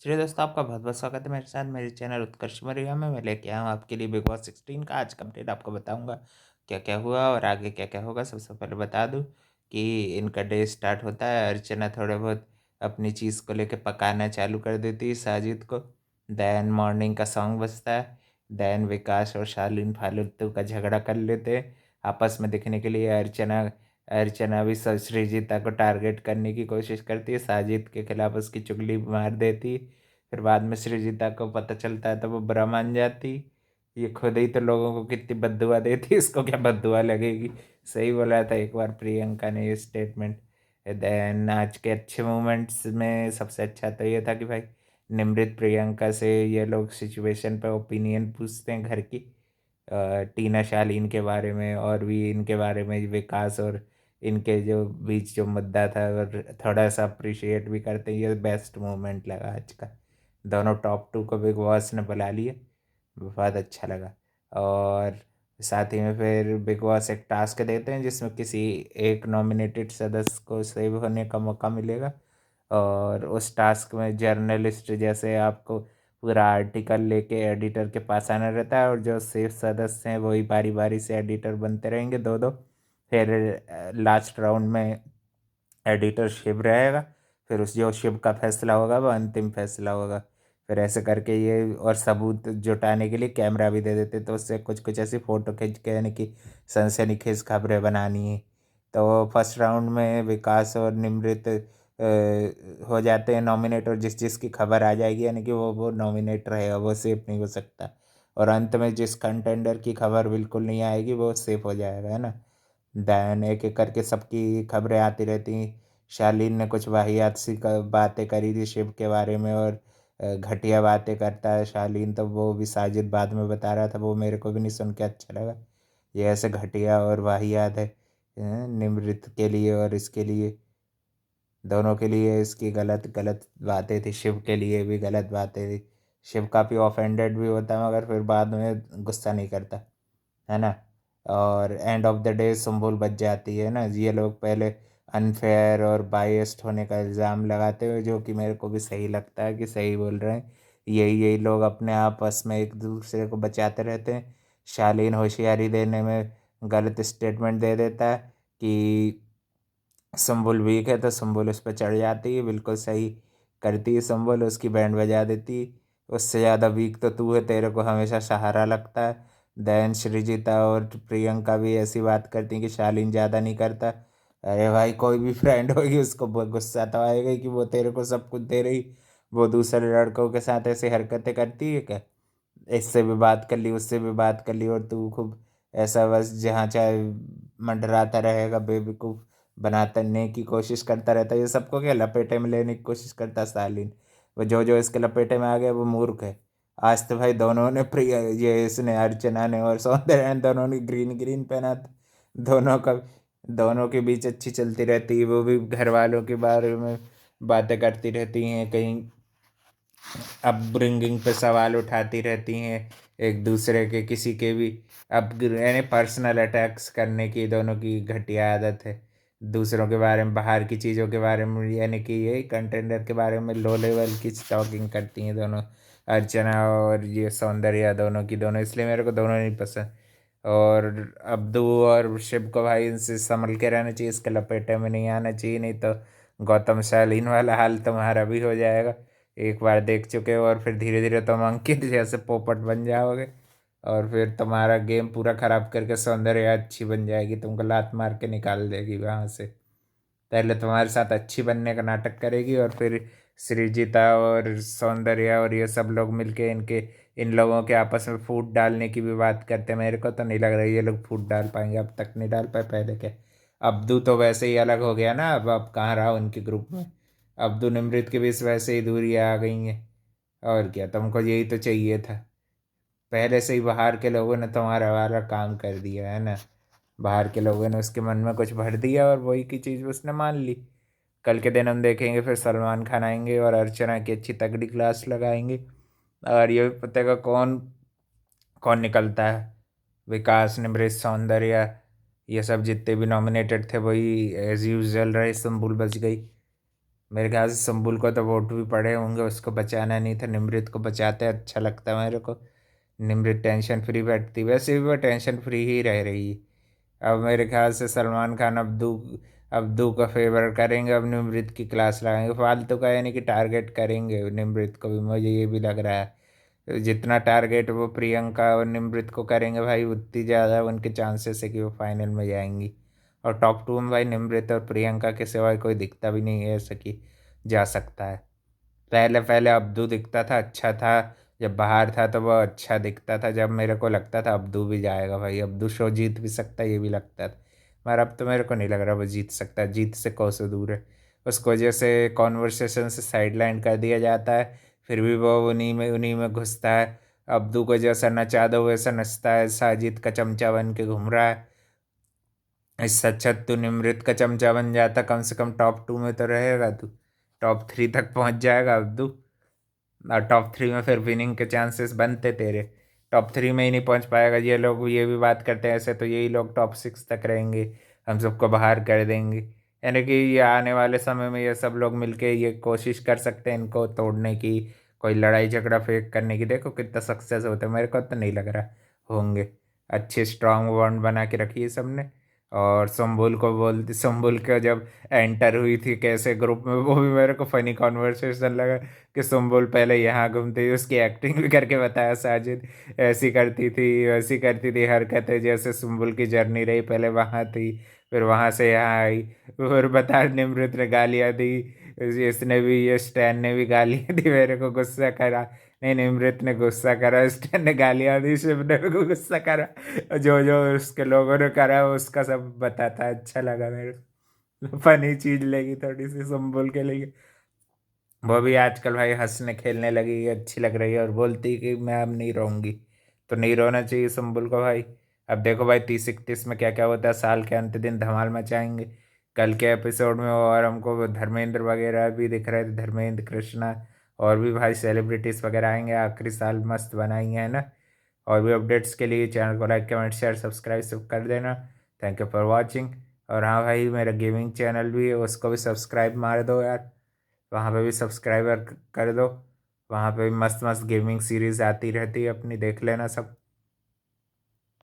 चलिए दोस्तों, आपका बहुत-बहुत स्वागत है मेरे साथ मेरे चैनल उत्कर्ष मौर्य में। मैं लेके आया हूँ आपके लिए बिग बॉस 16 का आज का अपडेट आपको बताऊँगा, क्या-क्या हुआ और आगे क्या-क्या होगा। सबसे पहले बता दूँ कि इनका डे स्टार्ट होता है, अर्चना थोड़ा बहुत अपनी चीज़ को लेके पकाना चालू कर देती है साजिद को। देन मॉर्निंग का सॉन्ग बजता है। देन विकास और शालीन फालतू का झगड़ा कर लेते हैं आपस में दिखने के लिए। अर्चना अर्चना भी सृजिता को टारगेट करने की कोशिश करती है, साजिद के खिलाफ उसकी चुगली मार देती। फिर बाद में सृजिता को पता चलता है तो वो बुरा मान जाती। ये खुद ही तो लोगों को कितनी बद्दुआ देती है, इसको क्या बद्दुआ लगेगी। सही बोला था एक बार प्रियंका ने ये स्टेटमेंट। देन आज के अच्छे मोमेंट्स में सबसे अच्छा तो ये था कि भाई निमृत प्रियंका से ये लोग सिचुएशन पे ओपिनियन पूछते हैं घर की, टीना शालीन के बारे में और भी इनके बारे में, विकास और इनके जो बीच जो मुद्दा था, और थोड़ा सा अप्रिशिएट भी करते हैं। ये बेस्ट मोमेंट लगा आज का। दोनों टॉप टू को बिग बॉस ने बुला लिए, बहुत अच्छा लगा। और साथ ही में फिर बिग बॉस एक टास्क देते हैं जिसमें किसी एक नॉमिनेटेड सदस्य को सेव होने का मौका मिलेगा। और उस टास्क में जर्नलिस्ट जैसे आपको पूरा आर्टिकल लेके एडिटर के पास आना रहता है, और जो सेफ सदस्य हैं वही बारी बारी से एडिटर बनते रहेंगे, दो दो। फिर लास्ट राउंड में एडिटर शिव रहेगा। फिर उस जो शिव का फैसला होगा वो अंतिम फैसला होगा। फिर ऐसे करके ये, और सबूत जुटाने के लिए कैमरा भी दे देते, तो उससे कुछ कुछ ऐसी फ़ोटो खींच के यानी कि सनसनीखेज खबरें बनानी है। तो फर्स्ट राउंड में विकास और निमृत हो जाते हैं नॉमिनेट, और जिस जिसकी खबर आ जाएगी यानी कि वो नॉमिनेट रहेगा, वो सेफ नहीं हो सकता। और अंत में जिस कंटेंडर की खबर बिल्कुल नहीं आएगी वो सेफ हो जाएगा, है ना। देन एक एक करके सबकी खबरें आती रहती। शालीन ने कुछ वाहियात सी बातें करी थी शिव के बारे में, और घटिया बातें करता है शालीन, तो वो भी साजिद बाद में बता रहा था, वो मेरे को भी नहीं सुन के अच्छा लगा। ये ऐसे घटिया और वाहियात है निमृत के लिए और इसके लिए, दोनों के लिए इसकी गलत गलत बातें थी, शिव के लिए भी गलत बातें थी। शिव काफ़ी ऑफेंडेड भी होता है मगर फिर बाद में गुस्सा नहीं करता, है ना। और end of the day Sumbul बच जाती है ना। ये लोग पहले अनफेयर और बायस्ड होने का इल्ज़ाम लगाते हुए, जो कि मेरे को भी सही लगता है कि सही बोल रहे हैं। यही यही लोग अपने आपस में एक दूसरे को बचाते रहते हैं। शालीन होशियारी देने में गलत स्टेटमेंट दे देता है कि सुम्बुल वीक है, तो सुम्बुल उस पर चढ़ जाती है, बिल्कुल सही करती है सुम्बुल, उसकी बैंड बजा देती है। उससे ज़्यादा वीक तो तू है, तेरे को हमेशा सहारा लगता है। देन सृजिता और प्रियंका भी ऐसी बात करती हैं कि शालीन ज़्यादा नहीं करता। अरे भाई, कोई भी फ्रेंड होगी उसको गुस्सा तो आएगा ही कि वो तेरे को सब कुछ दे रही, वो दूसरे लड़कों के साथ ऐसी हरकतें करती है क्या। इससे भी बात कर ली, उससे भी बात कर ली, और तू खूब ऐसा बस जहाँ चाहे मंडराता रहेगा, बेवकूफ़ बनाने की कोशिश करता रहता है। ये सबको क्या लपेटे में लेने की कोशिश करता है सालिन। वो जो जो इसके लपेटे में आ गया वो मूर्ख है। आज तो भाई दोनों ने प्रिय ये इसने अर्चना ने और सौंदर्य ने दोनों ने ग्रीन ग्रीन पहना था। दोनों का दोनों के बीच अच्छी चलती रहती है, वो भी घर वालों के बारे में बातें करती रहती हैं, कहीं अपब्रिंगिंग पे सवाल उठाती रहती हैं एक दूसरे के, किसी के भी अब यानी पर्सनल अटैक्स करने की दोनों की घटिया आदत है। दूसरों के बारे में, बाहर की चीज़ों के बारे में, यानी कि यही कंटेंडर के बारे में लो लेवल की टॉकिंग करती हैं दोनों, अर्चना और ये सौंदर्या, दोनों की दोनों। इसलिए मेरे को दोनों नहीं पसंद। और अब्दू और शिव को भाई इनसे संभल के रहना चाहिए, इसके लपेटे में नहीं आना चाहिए, नहीं तो गौतम शालीन वाला हाल तुम्हारा भी हो जाएगा। एक बार देख चुके हो और फिर धीरे धीरे तुम अंकित जैसे पोपट बन जाओगे, और फिर तुम्हारा गेम पूरा खराब करके सौंदर्य अच्छी बन जाएगी, तुमको लात मार के निकाल देगी वहाँ से। पहले तुम्हारे साथ अच्छी बनने का नाटक करेगी, और फिर सृजिता और सौंदर्य और ये सब लोग मिलके इनके इन लोगों के आपस में फूट डालने की भी बात करते हैं। मेरे को तो नहीं लग रहा है ये लोग फूट डाल पाएंगे, अब तक नहीं डाल पाए, पहले क्या। अब्दू तो वैसे ही अलग हो गया ना, अब कहाँ रहा उनके ग्रुप में। अब्दू निमृत के बीच वैसे ही दूरियाँ आ गई हैं। और क्या, तुमको यही तो चाहिए था। पहले से ही बाहर के लोगों ने तुम्हारा वाला काम कर दिया है ना। बाहर के लोगों ने उसके मन में कुछ भर दिया और वही की चीज़ उसने मान ली। कल के दिन हम देखेंगे फिर सलमान खान आएंगे और अर्चना की अच्छी तगड़ी क्लास लगाएंगे। और ये भी पता है कौन कौन निकलता है। विकास, निमृत, सौंदर्या, ये सब जितने भी नॉमिनेटेड थे वही एज यूजल रहे, संबुल बच गई। मेरे ख्याल से संबुल को तो वोट भी पड़े होंगे, उसको बचाना नहीं था, निमृत को बचाते, अच्छा लगता है मेरे को। निमृत टेंशन फ्री बैठती, वैसे भी वो टेंशन फ्री ही रह रही है। अब मेरे ख्याल से सलमान खान अब्दू का फेवर करेंगे, अब निमृत की क्लास लगाएंगे फालतू का, यानी कि टारगेट करेंगे निमृत को भी, मुझे ये भी लग रहा है। जितना टारगेट वो प्रियंका और निमृत को करेंगे भाई, उतनी ज़्यादा उनके चांसेस है कि वो फाइनल में जाएंगी। और टॉप टू में भाई निमृत और प्रियंका के सिवाय कोई दिखता भी नहीं है ऐसा कि जा सकता है। पहले पहले अब्दू दिखता था, अच्छा था। जब बाहर था तो वो अच्छा दिखता था, जब मेरे को लगता था अब्दू भी जाएगा भाई, अब्दू शो जीत भी सकता है, ये भी लगता था। मगर अब तो मेरे को नहीं लग रहा वो जीत सकता है, जीत से कोसों दूर है। उसको वजह से कॉन्वर्सेशन से साइडलाइन कर दिया जाता है, फिर भी वो उन्हीं में घुसता है। अब्दू को जैसा नचा दो वैसा नचता है, साजिद का चमचा बन के घूम रहा है। इससे अच्छा तू निमृत का चमचा बन जाता, कम से कम टॉप टू में तो रहेगा तू, टॉप थ्री तक पहुंच जाएगा अब्दू। और टॉप थ्री में फिर विनिंग के चांसेस बनते तेरे। टॉप थ्री में ही नहीं पहुंच पाएगा, ये लोग ये भी बात करते हैं ऐसे, तो यही लोग टॉप सिक्स तक रहेंगे, हम सबको बाहर कर देंगे। यानी कि ये आने वाले समय में ये सब लोग मिलके ये कोशिश कर सकते हैं इनको तोड़ने की, कोई लड़ाई झगड़ा फेक करने की। देखो कितना सक्सेस होता है, मेरे को तो नहीं लग रहा होंगे। अच्छे स्ट्रांग बॉन्ड बना के रखी है सबने। और संबुल को जब एंटर हुई थी कैसे ग्रुप में, वो भी मेरे को फनी कॉन्वर्सेशन लगा कि सुम्बुल पहले यहाँ घूमती थी, उसकी एक्टिंग भी करके बताया साजिद। ऐसी करती थी वैसी करती थी हरकतें, जैसे सुम्बुल की जर्नी रही, पहले वहाँ थी फिर वहाँ से यहाँ आई। फिर बता निमृत ने गालियाँ दी, इसने भी, ये स्टैन ने भी गालियाँ दी, मेरे को गुस्सा करा। नहीं, निमृत ने गुस्सा करा, स्टैन ने गालियाँ दी, शिव ने भी गुस्सा करा। जो जो उसके लोगों ने करा उसका सब बताता, अच्छा लगा मेरे को। फनी चीज लगी थोड़ी सी सुम्बुल के लिए। वो भी आजकल भाई हंसने खेलने लगी, अच्छी लग रही है, और बोलती कि मैं अब नहीं रहूंगी। तो नहीं रोना चाहिए सुम्बुल को भाई। अब देखो भाई 30-31 में क्या क्या होता है, साल के अंत दिन धमाल मचाएंगे। कल के एपिसोड में और हमको वो धर्मेंद्र वगैरह भी दिख रहे थे, धर्मेंद्र कृष्णा, और भी भाई सेलिब्रिटीज वगैरह आएंगे, आखिरी साल मस्त बनाएंगे, है ना। और भी अपडेट्स के लिए चैनल को लाइक कमेंट शेयर सब्सक्राइब सब कर देना। Thank you for watching. और हाँ भाई, मेरा गेमिंग चैनल भी है, उसको भी सब्सक्राइब मार दो यार, वहाँ पे भी सब्सक्राइबर कर दो। वहाँ पे भी मस्त मस्त गेमिंग सीरीज आती रहती है अपनी, देख लेना सब।